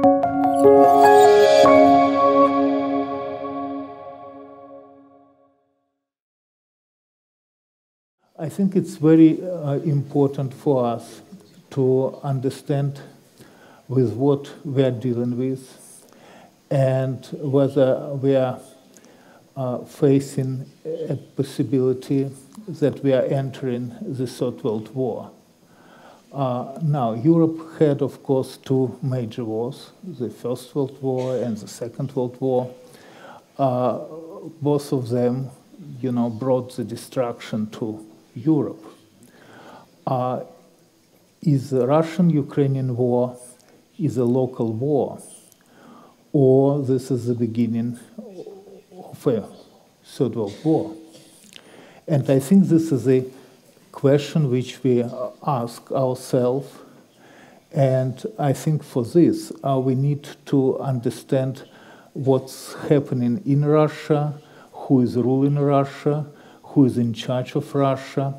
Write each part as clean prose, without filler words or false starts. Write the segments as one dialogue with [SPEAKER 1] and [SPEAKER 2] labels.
[SPEAKER 1] I think it's very important for us to understand with what we are dealing with and whether we are facing a possibility that we are entering the Third World War. Now, Europe had, of course, two major wars, the First World War and the Second World War. Both of them, brought the destruction to Europe. Is the Russian-Ukrainian war is a local war, or this is the beginning of a Third World War? And I think this is a question which we ask ourselves, and I think for this we need to understand what's happening in Russia, who is ruling Russia, who is in charge of Russia,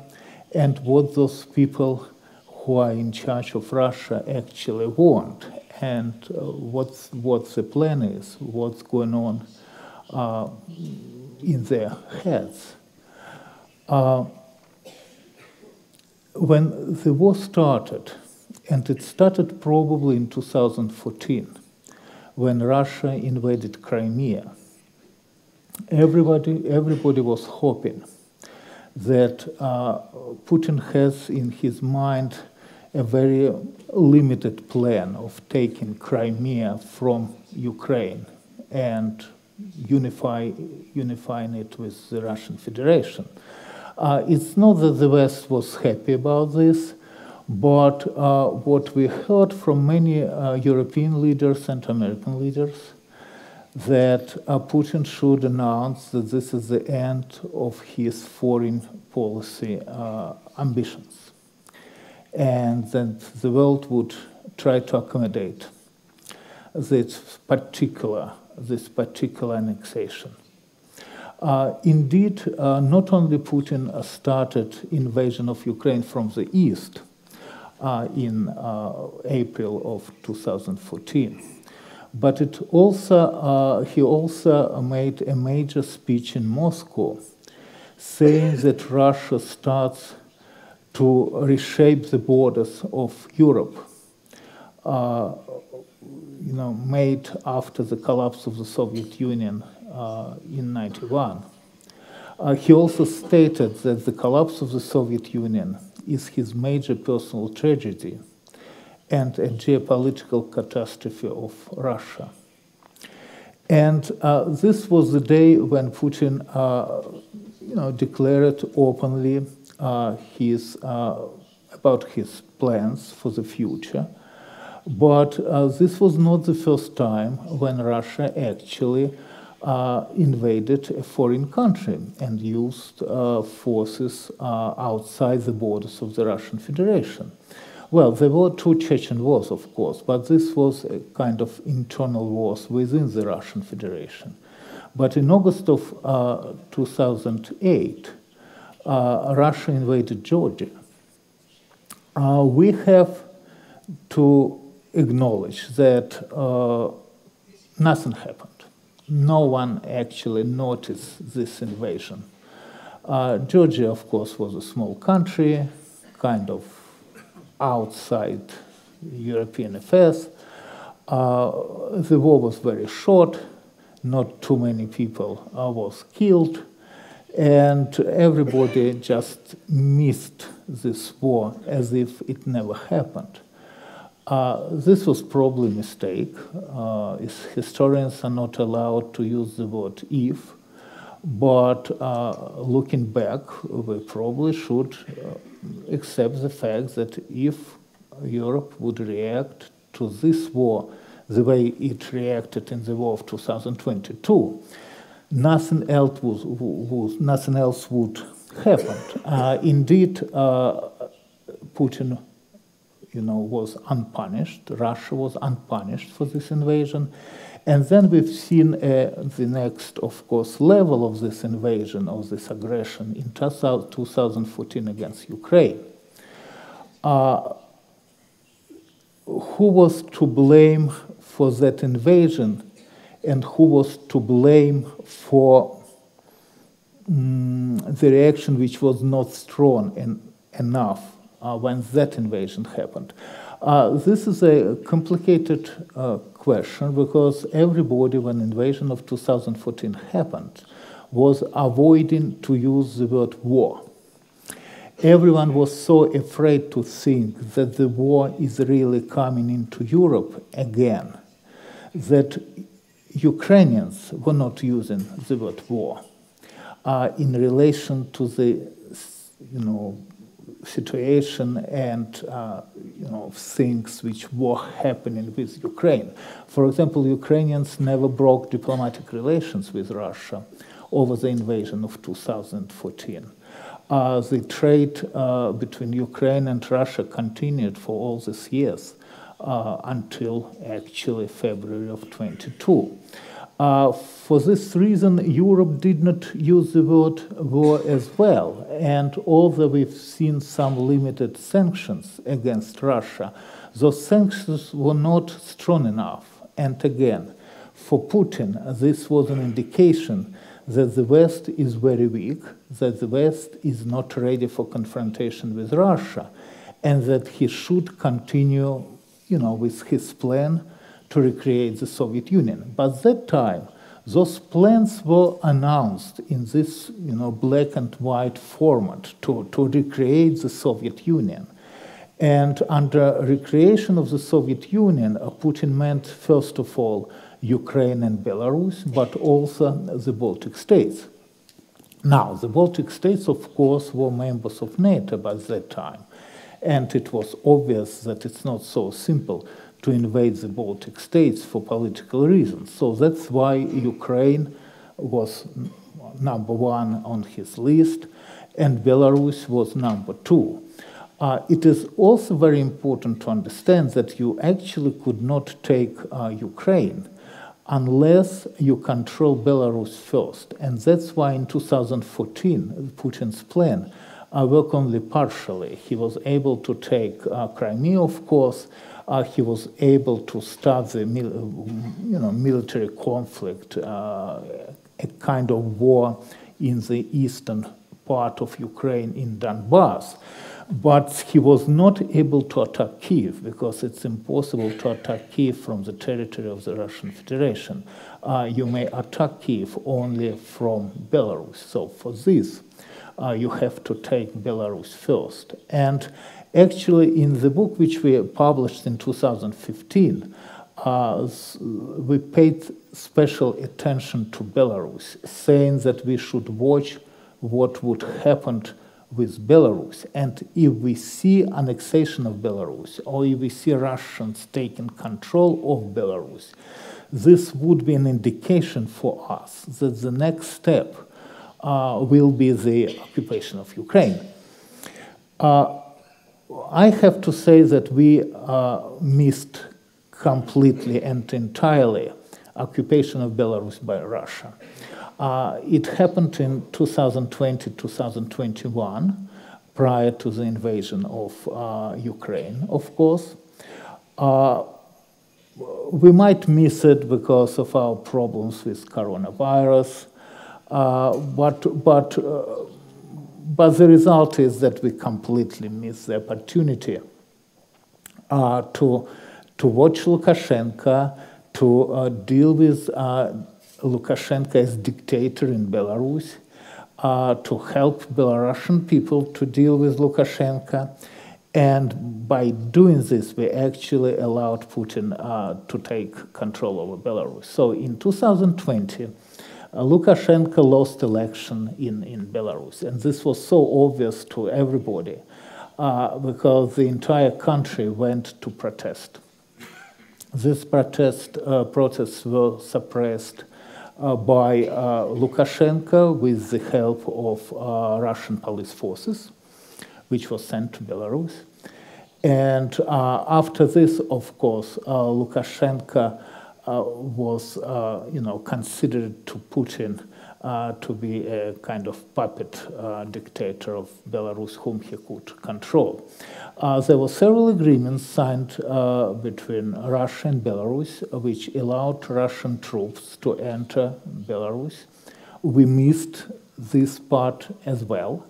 [SPEAKER 1] and what those people who are in charge of Russia actually want, and what the plan is, what's going on in their heads. When the war started, and it started probably in 2014, when Russia invaded Crimea, everybody was hoping that Putin has in his mind a very limited plan of taking Crimea from Ukraine and unifying it with the Russian Federation. It's not that the West was happy about this, but what we heard from many European leaders and American leaders, that Putin should announce that this is the end of his foreign policy ambitions, and that the world would try to accommodate this particular annexation. Indeed, not only Putin started invasion of Ukraine from the east in April of 2014, but he also made a major speech in Moscow saying that Russia starts to reshape the borders of Europe, made after the collapse of the Soviet Union in '91. He also stated that the collapse of the Soviet Union is his major personal tragedy and a geopolitical catastrophe of Russia. And this was the day when Putin, declared openly about his plans for the future. But this was not the first time when Russia actually invaded a foreign country and used forces outside the borders of the Russian Federation. Well, there were two Chechen wars, of course, but this was a kind of internal wars within the Russian Federation. But in August of 2008, Russia invaded Georgia. We have to acknowledge that nothing happened. No one actually noticed this invasion. Georgia, of course, was a small country, kind of outside European affairs. The war was very short. Not too many people was killed. And everybody just missed this war as if it never happened. This was probably a mistake. Historians are not allowed to use the word if, but looking back, we probably should accept the fact that if Europe would react to this war the way it reacted in the war of 2022, nothing else would happen. Indeed, Putin was unpunished. Russia was unpunished for this invasion. And then we've seen the next, of course, level of this invasion, of this aggression in 2014 against Ukraine. Who was to blame for that invasion and who was to blame for the reaction which was not strong enough when that invasion happened. This is a complicated question because everybody, when invasion of 2014 happened, was avoiding to use the word war. Everyone was so afraid to think that the war is really coming into Europe again, that Ukrainians were not using the word war in relation to the, situation and things which were happening with Ukraine. For example, Ukrainians never broke diplomatic relations with Russia over the invasion of 2014. The trade between Ukraine and Russia continued for all these years until actually February of 22. For this reason, Europe did not use the word war as well, and although we've seen some limited sanctions against Russia, those sanctions were not strong enough. And again, for Putin, this was an indication that the West is very weak, that the West is not ready for confrontation with Russia, and that he should continue, with his plan to recreate the Soviet Union. But at that time, those plans were announced in this, black and white format to recreate the Soviet Union. And under recreation of the Soviet Union, Putin meant, first of all, Ukraine and Belarus, but also the Baltic states. Now, the Baltic states, of course, were members of NATO by that time, and it was obvious that it's not so simple to invade the Baltic states for political reasons. So that's why Ukraine was number one on his list, and Belarus was number two. It is also very important to understand that you actually could not take Ukraine unless you control Belarus first. And that's why in 2014, Putin's plan worked only partially. He was able to take Crimea, of course. He was able to start the military conflict, a kind of war in the eastern part of Ukraine in Donbass. But he was not able to attack Kiev because it's impossible to attack Kiev from the territory of the Russian Federation. You may attack Kiev only from Belarus. So for this, you have to take Belarus first. And actually, in the book which we published in 2015, we paid special attention to Belarus, saying that we should watch what would happen with Belarus. And if we see annexation of Belarus, or if we see Russians taking control of Belarus, this would be an indication for us that the next step will be the occupation of Ukraine. I have to say that we missed completely and entirely occupation of Belarus by Russia. It happened in 2020-2021, prior to the invasion of Ukraine, of course. We might miss it because of our problems with coronavirus, but the result is that we completely miss the opportunity to watch Lukashenko, to deal with Lukashenko as dictator in Belarus, to help Belarusian people to deal with Lukashenko. And by doing this, we actually allowed Putin to take control over Belarus. So in 2020, Lukashenko lost election in Belarus. And this was so obvious to everybody because the entire country went to protest. These protests were suppressed by Lukashenko with the help of Russian police forces, which was sent to Belarus. And after this, of course, Lukashenko was, considered to Putin to be a kind of puppet dictator of Belarus whom he could control. There were several agreements signed between Russia and Belarus which allowed Russian troops to enter Belarus. We missed this part as well.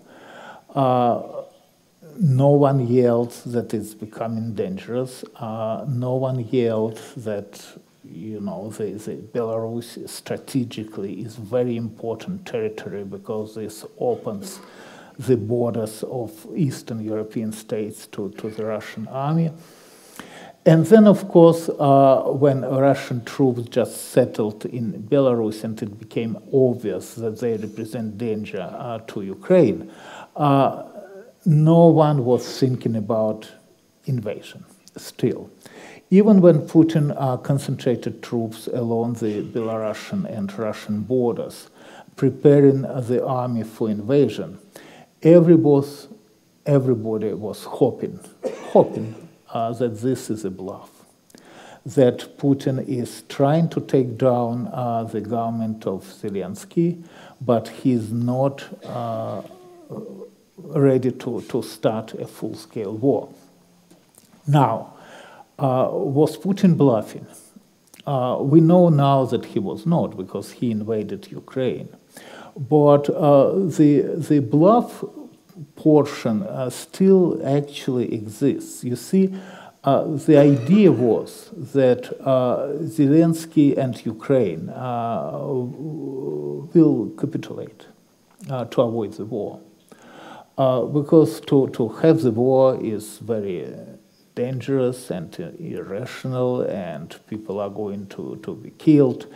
[SPEAKER 1] No one yelled that it's becoming dangerous. No one yelled that, you know, the Belarus strategically is very important territory because this opens the borders of Eastern European states to the Russian army. And then, of course, when Russian troops just settled in Belarus and it became obvious that they represent danger to Ukraine, no one was thinking about invasion still. Even when Putin concentrated troops along the Belarusian and Russian borders, preparing the army for invasion, everybody was hoping that this is a bluff, that Putin is trying to take down the government of Zelensky, but he's not ready to start a full-scale war. Now, was Putin bluffing? We know now that he was not, because he invaded Ukraine. But the bluff portion still actually exists. You see, the idea was that Zelensky and Ukraine will capitulate to avoid the war. Because to have the war is very dangerous and irrational, and people are going to be killed.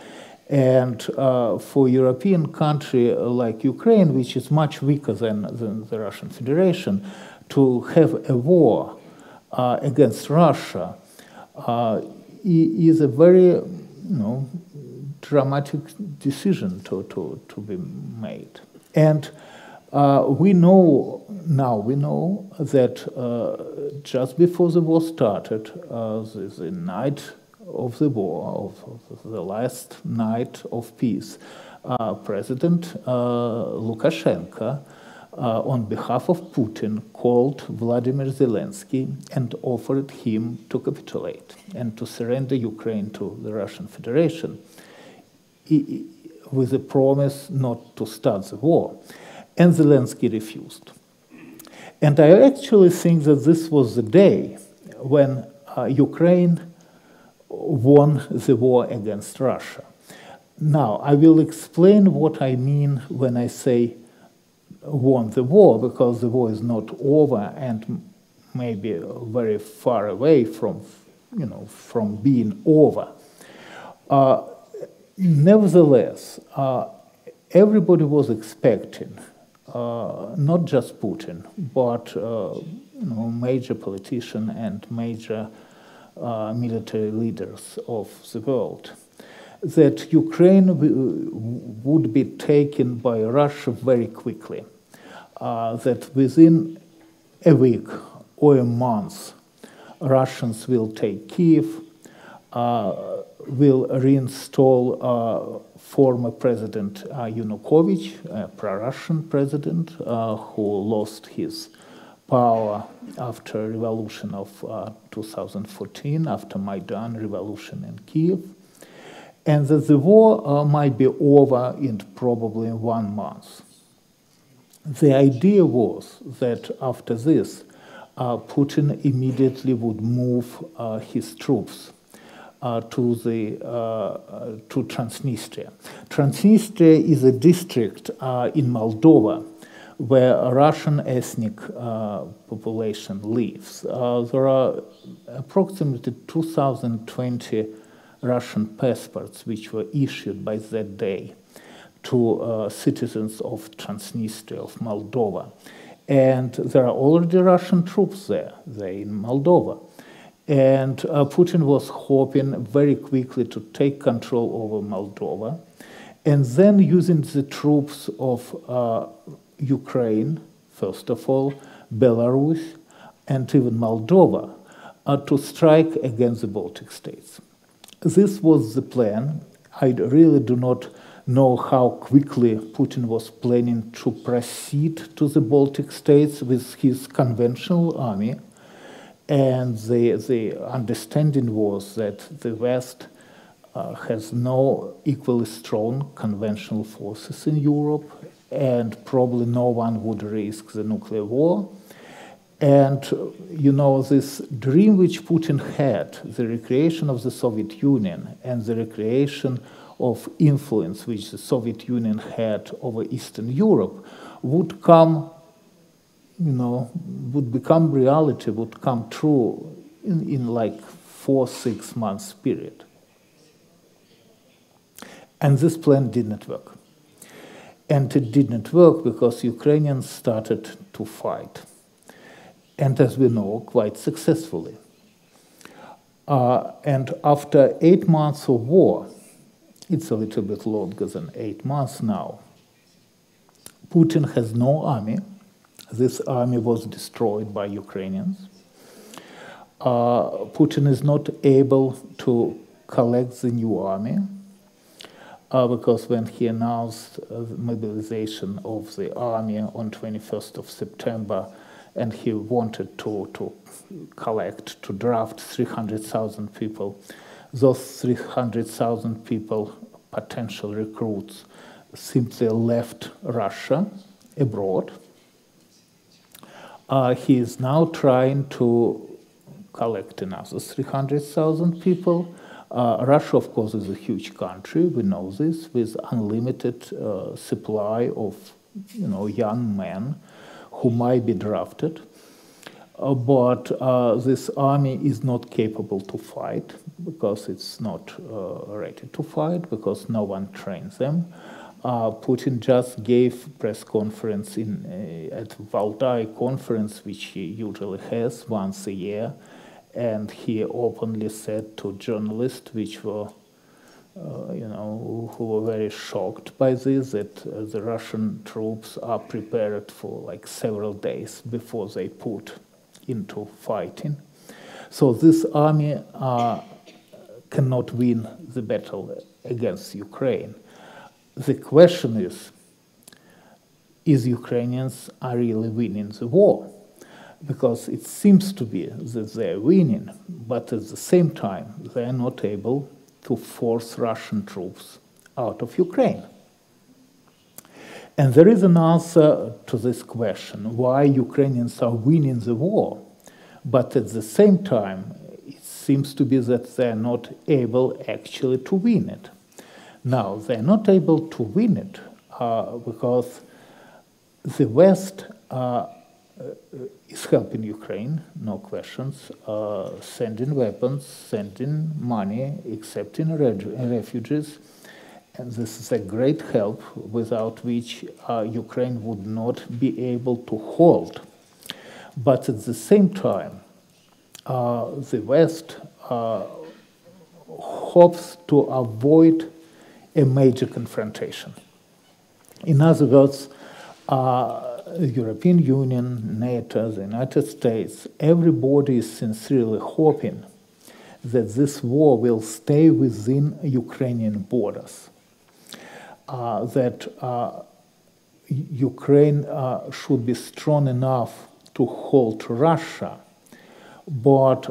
[SPEAKER 1] And for a European country like Ukraine, which is much weaker than the Russian Federation, to have a war against Russia is a very, dramatic decision to be made. And we know that just before the war started, the night of the war, of the last night of peace, President Lukashenko, on behalf of Putin, called Vladimir Zelensky and offered him to capitulate and to surrender Ukraine to the Russian Federation, with a promise not to start the war. And Zelensky refused. And I actually think that this was the day when Ukraine won the war against Russia. Now, I will explain what I mean when I say won the war, because the war is not over and maybe very far away from being over. Nevertheless, everybody was expecting, not just Putin, but major politicians and major military leaders of the world, that Ukraine would be taken by Russia very quickly, that within a week or a month, Russians will take Kiev, will reinstall former President Yanukovych, a pro-Russian president who lost his power after revolution of 2014, after Maidan revolution in Kiev, and that the war might be over in probably 1 month. The idea was that after this, Putin immediately would move his troops to Transnistria. Transnistria is a district in Moldova where a Russian ethnic population lives. There are approximately 2020 Russian passports which were issued by that day to citizens of Transnistria, of Moldova. And there are already Russian troops there. They're in Moldova. And Putin was hoping very quickly to take control over Moldova, and then using the troops of Ukraine, first of all, Belarus, and even Moldova, to strike against the Baltic states. This was the plan. I really do not know how quickly Putin was planning to proceed to the Baltic states with his conventional army. And the understanding was that the West has no equally strong conventional forces in Europe, and probably no one would risk the nuclear war. And, you know, this dream which Putin had, the recreation of the Soviet Union and the recreation of influence which the Soviet Union had over Eastern Europe, would come, you know, would become reality, would come true in like 4-6 months period. And this plan did not work. And it did not work because Ukrainians started to fight. And as we know, quite successfully. And after 8 months of war, it's a little bit longer than 8 months now, Putin has no army. This army was destroyed by Ukrainians. Putin is not able to collect the new army because when he announced the mobilization of the army on 21st of September, and he wanted to collect, to draft 300,000 people. Those 300,000 people, potential recruits, simply left Russia abroad. He is now trying to collect another 300,000 people. Russia, of course, is a huge country, we know this, with unlimited supply of, you know, young men who might be drafted, but this army is not capable to fight because it's not ready to fight, because no one trains them. Putin just gave press conference at Valdai conference, which he usually has once a year, and he openly said to journalists, which were you know, who were very shocked by this, that the Russian troops are prepared for like several days before they put into fighting. So this army cannot win the battle against Ukraine. The question is Ukrainians are really winning the war? Because it seems to be that they're winning, but at the same time, they're not able to force Russian troops out of Ukraine. And there is an answer to this question, why Ukrainians are winning the war, but at the same time, it seems to be that they're not able actually to win it. Now, they're not able to win it because the West is helping Ukraine, no questions, sending weapons, sending money, accepting refugees, and this is a great help without which Ukraine would not be able to hold. But at the same time, the West hopes to avoid a major confrontation. In other words, the European Union, NATO, the United States, everybody is sincerely hoping that this war will stay within Ukrainian borders, that Ukraine should be strong enough to hold Russia, but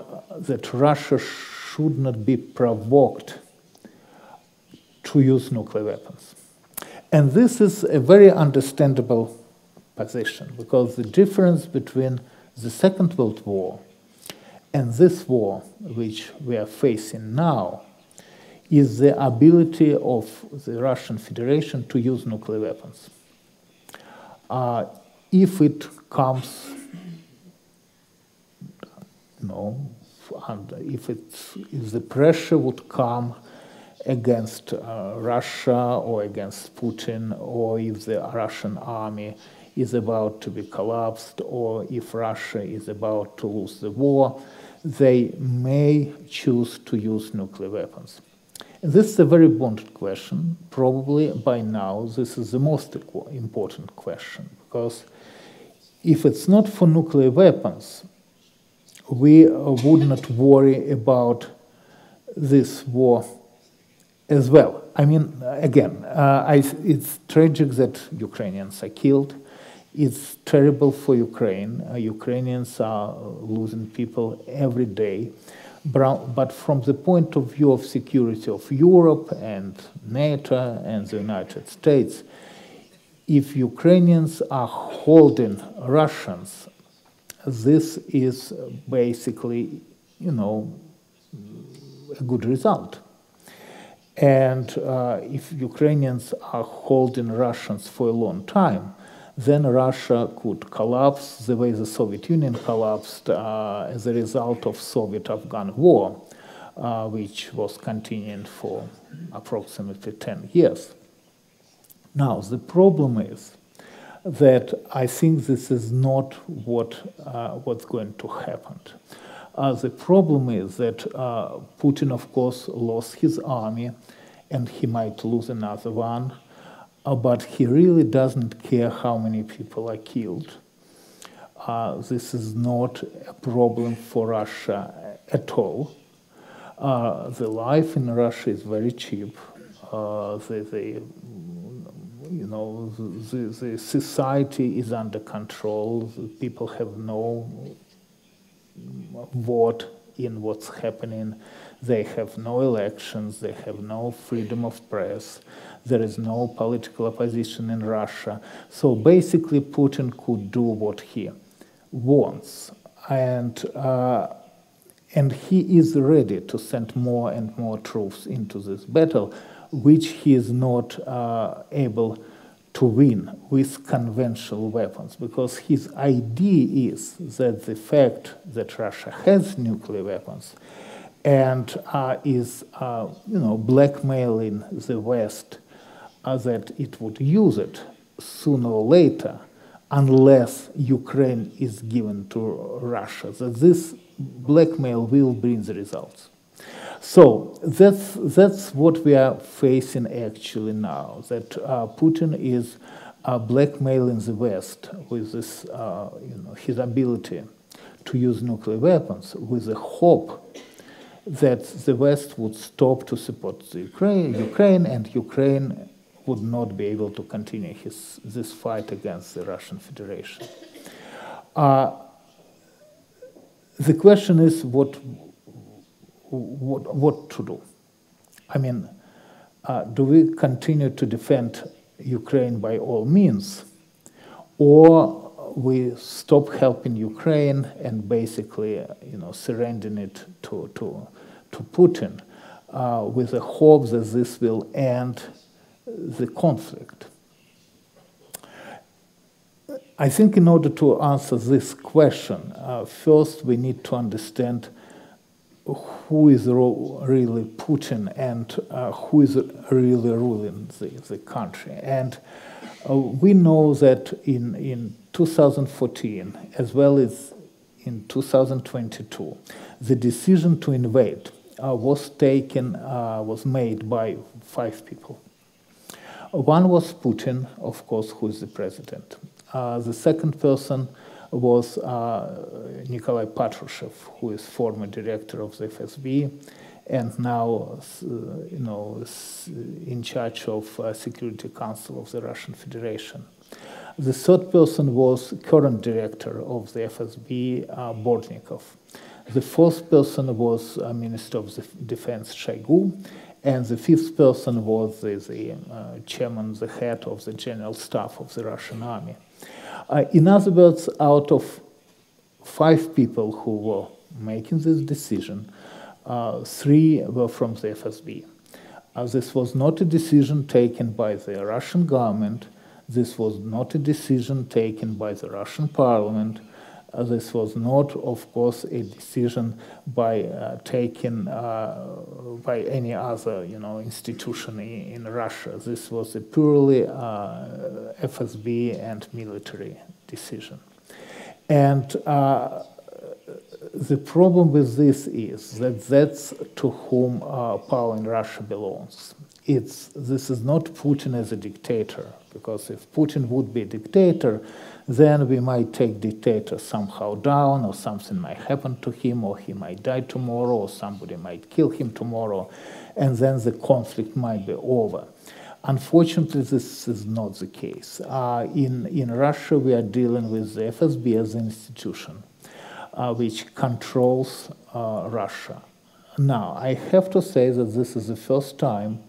[SPEAKER 1] that Russia should not be provoked to use nuclear weapons. And this is a very understandable position, because the difference between the Second World War and this war, which we are facing now, is the ability of the Russian Federation to use nuclear weapons. If it comes, and if the pressure would come against Russia or against Putin, or if the Russian army is about to be collapsed, or if Russia is about to lose the war, they may choose to use nuclear weapons. And this is a very important question. Probably by now this is the most important question, because if it's not for nuclear weapons, we would not worry about this war as well. I mean, again, it's tragic that Ukrainians are killed. It's terrible for Ukraine. Ukrainians are losing people every day. But from the point of view of security of Europe and NATO and the United States, if Ukrainians are holding Russians, this is basically, you know, a good result. And if Ukrainians are holding Russians for a long time, then Russia could collapse the way the Soviet Union collapsed as a result of Soviet-Afghan war, which was continuing for approximately 10 years. Now, the problem is that I think this is not what's going to happen. The problem is that Putin, of course, lost his army, and he might lose another one, but he really doesn't care how many people are killed. This is not a problem for Russia at all. The life in Russia is very cheap. The society is under control. People have no vote in what's happening. They have no elections. They have no freedom of press. There is no political opposition in Russia. So basically, Putin could do what he wants. And he is ready to send more and more troops into this battle, which he is not able to win with conventional weapons, because his idea is that the fact that Russia has nuclear weapons and is blackmailing the West that it would use it sooner or later unless Ukraine is given to Russia, that this blackmail will bring the results. So that's what we are facing actually now, that Putin is blackmailing the West with this, his ability to use nuclear weapons, with the hope that the West would stop to support the Ukraine, and Ukraine would not be able to continue this fight against the Russian Federation. The question is what to do. I mean, do we continue to defend Ukraine by all means, or we stop helping Ukraine and basically, surrendering it to Putin with the hope that this will end the conflict? I think in order to answer this question, first we need to understand who is really Putin and who is really ruling the country. And we know that in 2014, as well as in 2022, the decision to invade was made by 5 people. One was Putin, of course, who is the president. The second person was Nikolai Patrushev, who is former director of the FSB and now is in charge of Security Council of the Russian Federation. The third person was current director of the FSB, Bortnikov. The fourth person was Minister of the Defense, Shoigu, and the fifth person was the chairman, the head of the general staff of the Russian army. In other words, out of 5 people who were making this decision, 3 were from the FSB. This was not a decision taken by the Russian government. This was not a decision taken by the Russian parliament. This was not, of course, a decision taken by any other, institution in Russia. This was a purely FSB and military decision. And the problem with this is that that's to whom power in Russia belongs. This is not Putin as a dictator, because if Putin would be a dictator, then we might take dictator somehow down, or something might happen to him, or he might die tomorrow, or somebody might kill him tomorrow, and then the conflict might be over. Unfortunately, this is not the case. In Russia, we are dealing with the FSB as an institution, which controls Russia. Now, I have to say that this is the first time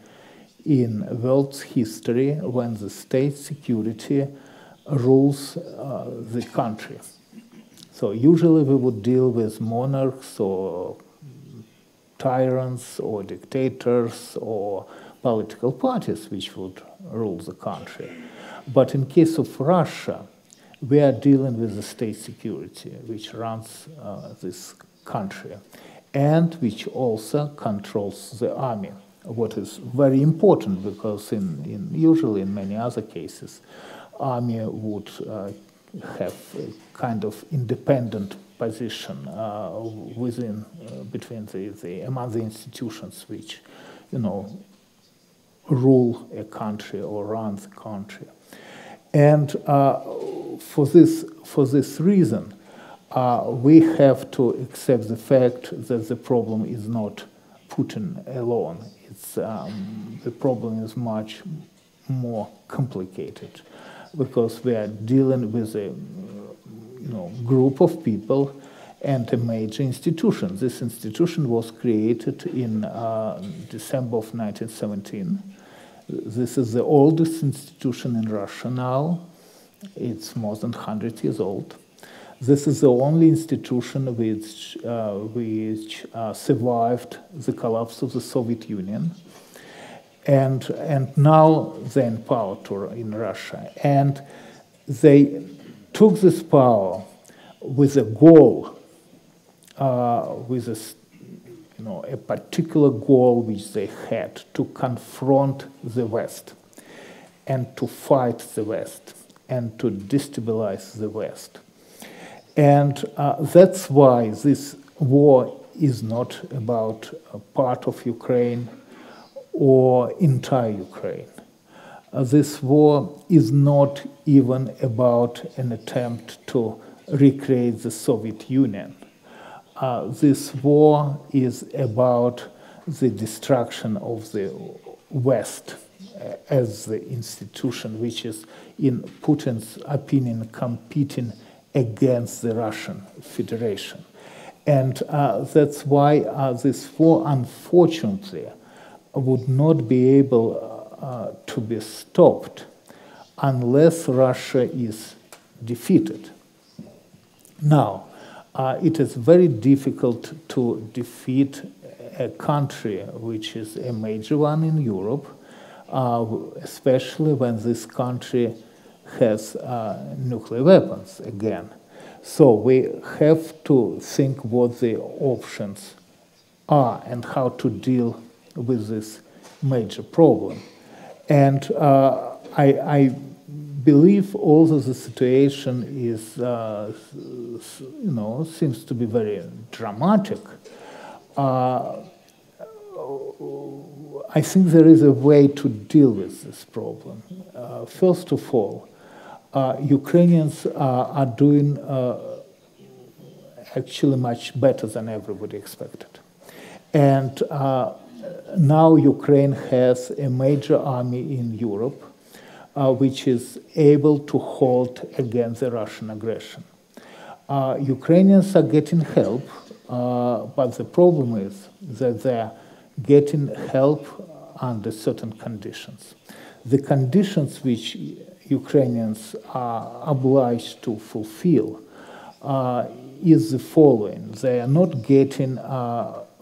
[SPEAKER 1] in world's history when the state security rules the country. So usually we would deal with monarchs or tyrants or dictators or political parties which would rule the country. But in case of Russia, we are dealing with the state security which runs this country and which also controls the army, what is very important because usually in many other cases, army would have a kind of independent position between among the institutions which, rule a country or run the country. And for this reason, we have to accept the fact that the problem is not Putin alone. The problem is much more complicated because we are dealing with a group of people and a major institution. This institution was created in December of 1917. This is the oldest institution in Russia now. It's more than 100 years old. This is the only institution which survived the collapse of the Soviet Union. And now they're in power in Russia. And they took this power with a goal, with a particular goal which they had to confront the West and to fight the West and to destabilize the West. And that's why this war is not about a part of Ukraine or entire Ukraine. This war is not even about an attempt to recreate the Soviet Union. This war is about the destruction of the West as the institution which is, in Putin's opinion, competing against the Russian Federation. And that's why this war, unfortunately, would not be able to be stopped unless Russia is defeated. Now, it is very difficult to defeat a country which is a major one in Europe, especially when this country has nuclear weapons again. So we have to think what the options are and how to deal with this major problem. And I believe although the situation is, seems to be very dramatic, I think there is a way to deal with this problem. First of all, Ukrainians are doing actually much better than everybody expected. And now Ukraine has a major army in Europe which is able to hold against the Russian aggression. Ukrainians are getting help, but the problem is that they're getting help under certain conditions. The conditions which Ukrainians are obliged to fulfill is the following. They are not getting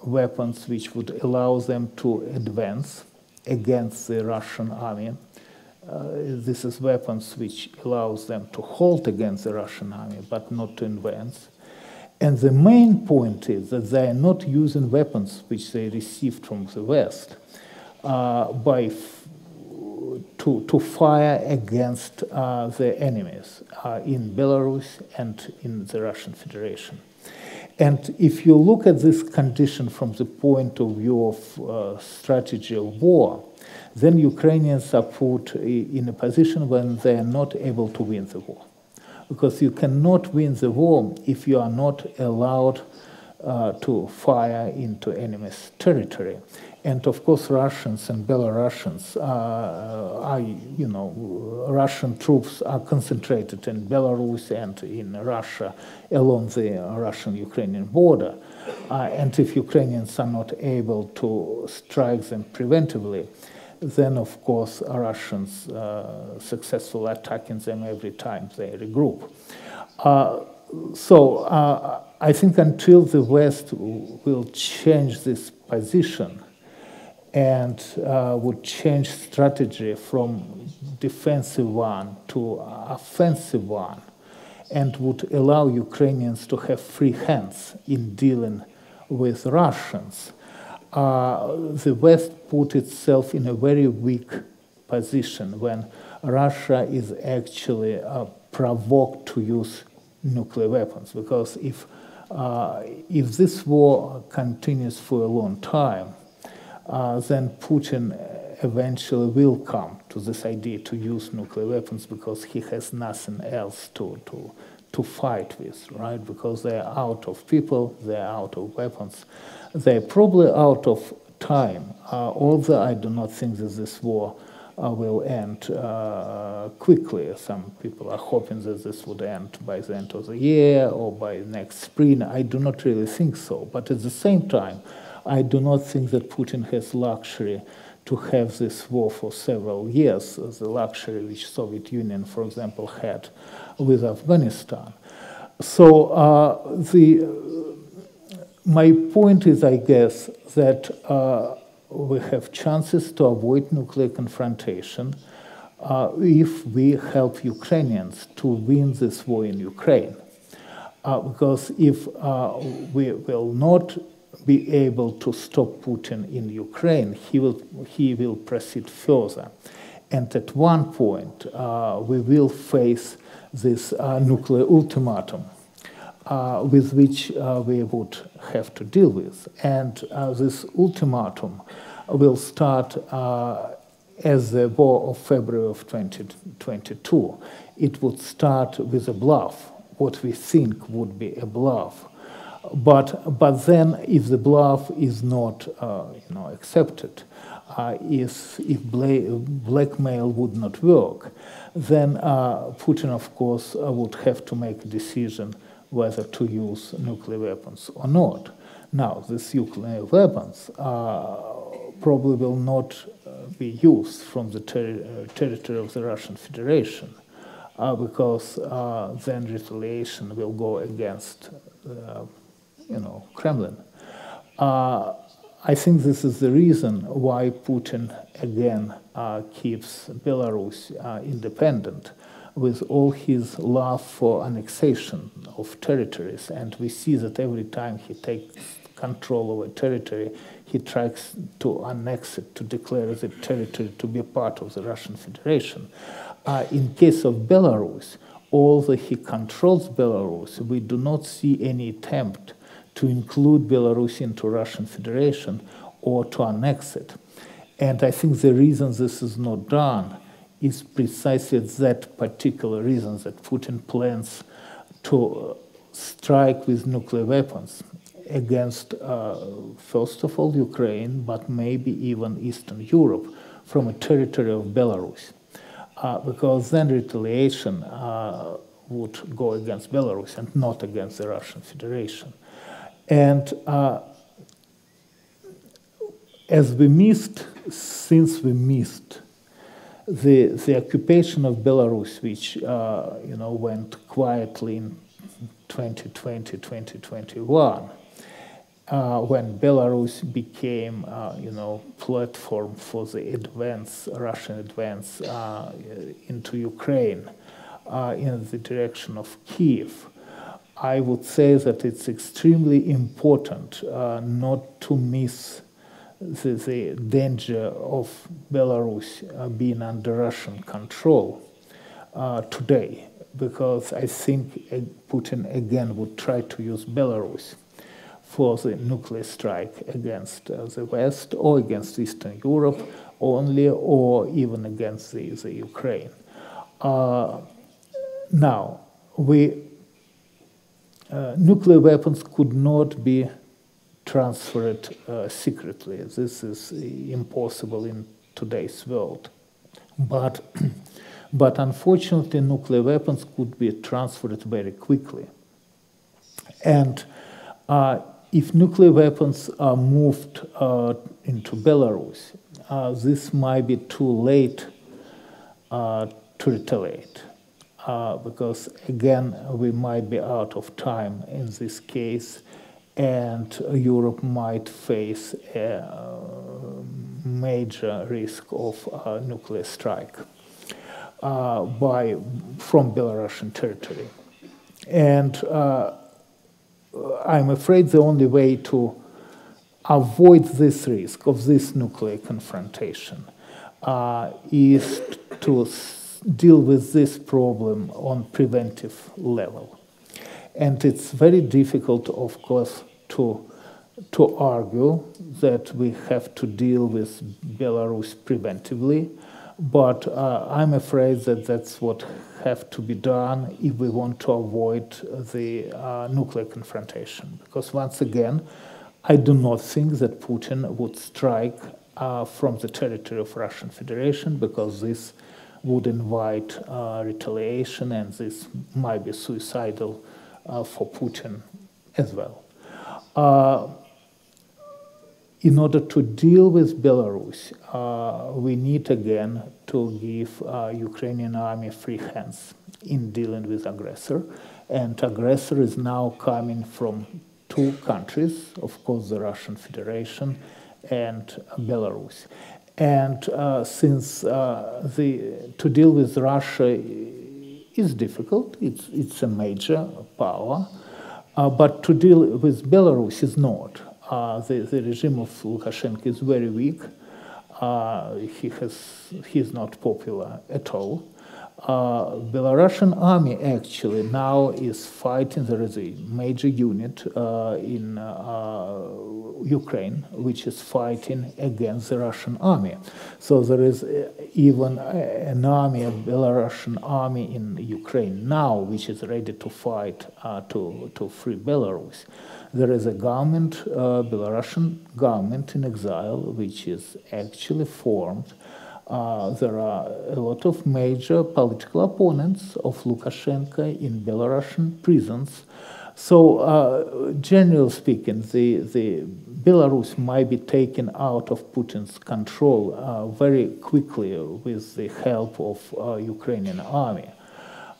[SPEAKER 1] weapons which would allow them to advance against the Russian army. This is weapons which allows them to halt against the Russian army, but not to advance. And the main point is that they are not using weapons which they received from the West to fire against the enemies in Belarus and in the Russian Federation. And if you look at this condition from the point of view of strategy of war, then Ukrainians are put in a position when they are not able to win the war. Because you cannot win the war if you are not allowed to fire into enemy's territory. And of course, Russians and Belarusians Russian troops are concentrated in Belarus and in Russia along the Russian-Ukrainian border. And if Ukrainians are not able to strike them preventively, then of course Russians successful attacking them every time they regroup. So I think until the West will change this position and would change strategy from defensive one to offensive one, and would allow Ukrainians to have free hands in dealing with Russians, the West put itself in a very weak position when Russia is actually provoked to use nuclear weapons. Because if this war continues for a long time, then Putin eventually will come to this idea to use nuclear weapons because he has nothing else to fight with, right? Because they're out of people, they're out of weapons, they're probably out of time. Although I do not think that this war will end quickly. Some people are hoping that this would end by the end of the year or by next spring. I do not really think so. But at the same time, I do not think that Putin has luxury to have this war for several years, the luxury which Soviet Union, for example, had with Afghanistan. So my point is, I guess, that we have chances to avoid nuclear confrontation if we help Ukrainians to win this war in Ukraine. Because if we will not be able to stop Putin in Ukraine, he will proceed further. And at one point, we will face this nuclear ultimatum with which we would have to deal with. And this ultimatum will start as the war of February of 2022. It would start with a bluff, what we think would be a bluff. But then, if the bluff is not accepted, if blackmail would not work, then Putin, of course, would have to make a decision whether to use nuclear weapons or not. Now, these nuclear weapons probably will not be used from the territory of the Russian Federation, because then retaliation will go against Kremlin. I think this is the reason why Putin again keeps Belarus independent, with all his love for annexation of territories. And we see that every time he takes control over territory, he tries to annex it, to declare the territory to be part of the Russian Federation. In case of Belarus, although he controls Belarus, we do not see any attempt to include Belarus into Russian Federation or to annex it. And I think the reason this is not done is precisely that particular reason, that Putin plans to strike with nuclear weapons against, first of all, Ukraine, but maybe even Eastern Europe, from a territory of Belarus. Because then retaliation would go against Belarus and not against the Russian Federation. And since we missed the occupation of Belarus, which went quietly in 2020, 2021, when Belarus became platform for the Russian advance into Ukraine in the direction of Kiev, I would say that it's extremely important not to miss the danger of Belarus being under Russian control today, because I think Putin again would try to use Belarus for the nuclear strike against the West or against Eastern Europe only, or even against the Ukraine. Now, nuclear weapons could not be transferred secretly. This is impossible in today's world. But unfortunately, nuclear weapons could be transferred very quickly. And if nuclear weapons are moved into Belarus, this might be too late to retaliate. Because, again, we might be out of time in this case, and Europe might face a major risk of nuclear strike from Belarusian territory. And I'm afraid the only way to avoid this risk of this nuclear confrontation is to deal with this problem on preventive level. And it's very difficult, of course, to argue that we have to deal with Belarus preventively, but I'm afraid that that's what has to be done if we want to avoid the nuclear confrontation. Because once again, I do not think that Putin would strike from the territory of Russian Federation, because this would invite retaliation, and this might be suicidal for Putin as well. In order to deal with Belarus, we need again to give Ukrainian army free hands in dealing with aggressor. And aggressor is now coming from two countries, of course, the Russian Federation and Belarus. And since to deal with Russia is difficult, it's a major power, but to deal with Belarus is not. The regime of Lukashenko is very weak. He's not popular at all. Belarusian army actually now is fighting. There is a major unit in Ukraine which is fighting against the Russian army. So there is even an army, a Belarusian army in Ukraine now, which is ready to fight to free Belarus. There is a government, Belarusian government in exile, which is actually formed. There are a lot of major political opponents of Lukashenko in Belarusian prisons. So, generally speaking, the Belarus might be taken out of Putin's control very quickly with the help of Ukrainian army.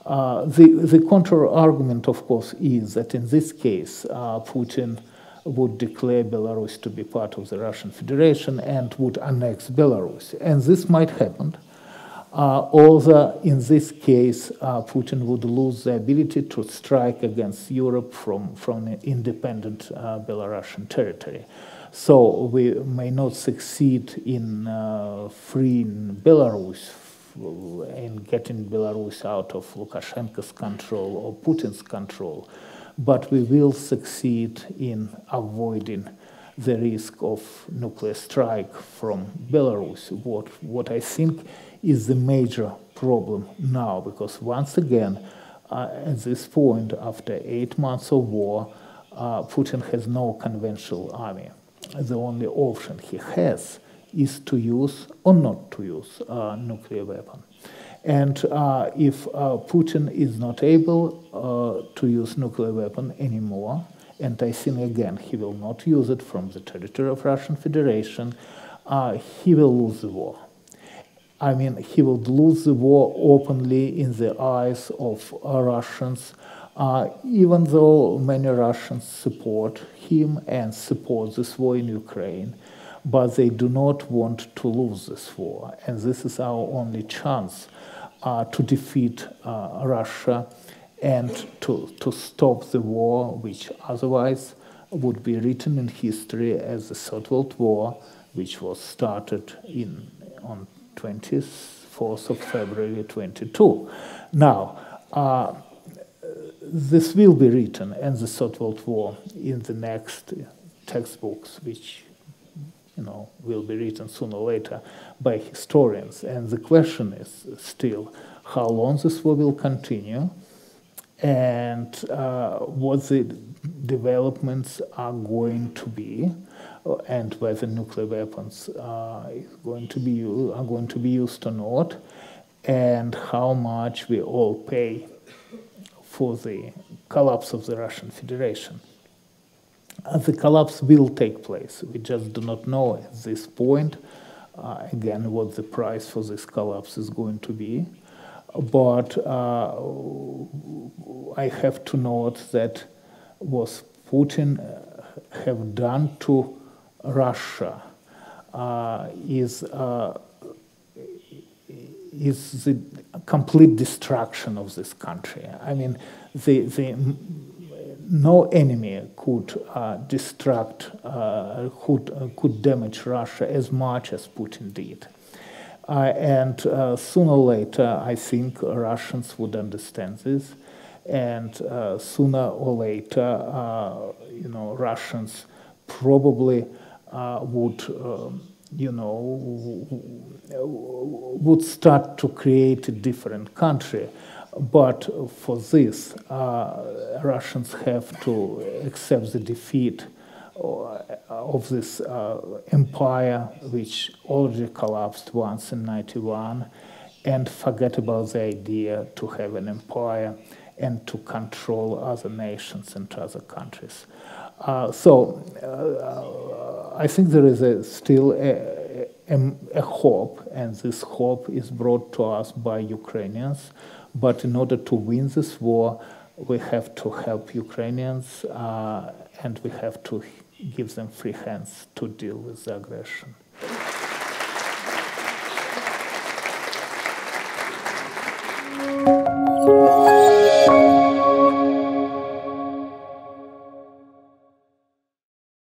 [SPEAKER 1] The counter-argument, of course, is that in this case, Putin would declare Belarus to be part of the Russian Federation and would annex Belarus. And this might happen, although in this case, Putin would lose the ability to strike against Europe from an independent Belarusian territory. So we may not succeed in freeing Belarus, in getting Belarus out of Lukashenko's control or Putin's control, but we will succeed in avoiding the risk of nuclear strike from Belarus, what I think is the major problem now, because once again, at this point, after 8 months of war, Putin has no conventional army. The only option he has is to use or not to use a nuclear weapon. And if Putin is not able to use nuclear weapon anymore, and I think again he will not use it from the territory of Russian Federation, he will lose the war. I mean, he will lose the war openly in the eyes of Russians, even though many Russians support him and support this war in Ukraine, but they do not want to lose this war. And this is our only chance to defeat Russia and to stop the war, which otherwise would be written in history as the Third World War, which was started on 24th of February 22. Now, this will be written, and the Third World War, in the next textbooks, which will be written sooner or later by historians. And the question is still how long this war will continue, and what the developments are going to be, and whether nuclear weapons are going to be used or not, and how much we all pay for the collapse of the Russian Federation. The collapse will take place. We just do not know at this point, again, what the price for this collapse is going to be. But I have to note that what Putin have done to Russia is the complete destruction of this country. I mean, no enemy could could damage Russia as much as Putin did. And sooner or later, I think Russians would understand this, and sooner or later, Russians probably would start to create a different country. But for this, Russians have to accept the defeat of this empire, which already collapsed once in 1991, and forget about the idea to have an empire and to control other nations and other countries. So I think there is still a hope, and this hope is brought to us by Ukrainians. But in order to win this war, we have to help Ukrainians, and we have to give them free hands to deal with the aggression.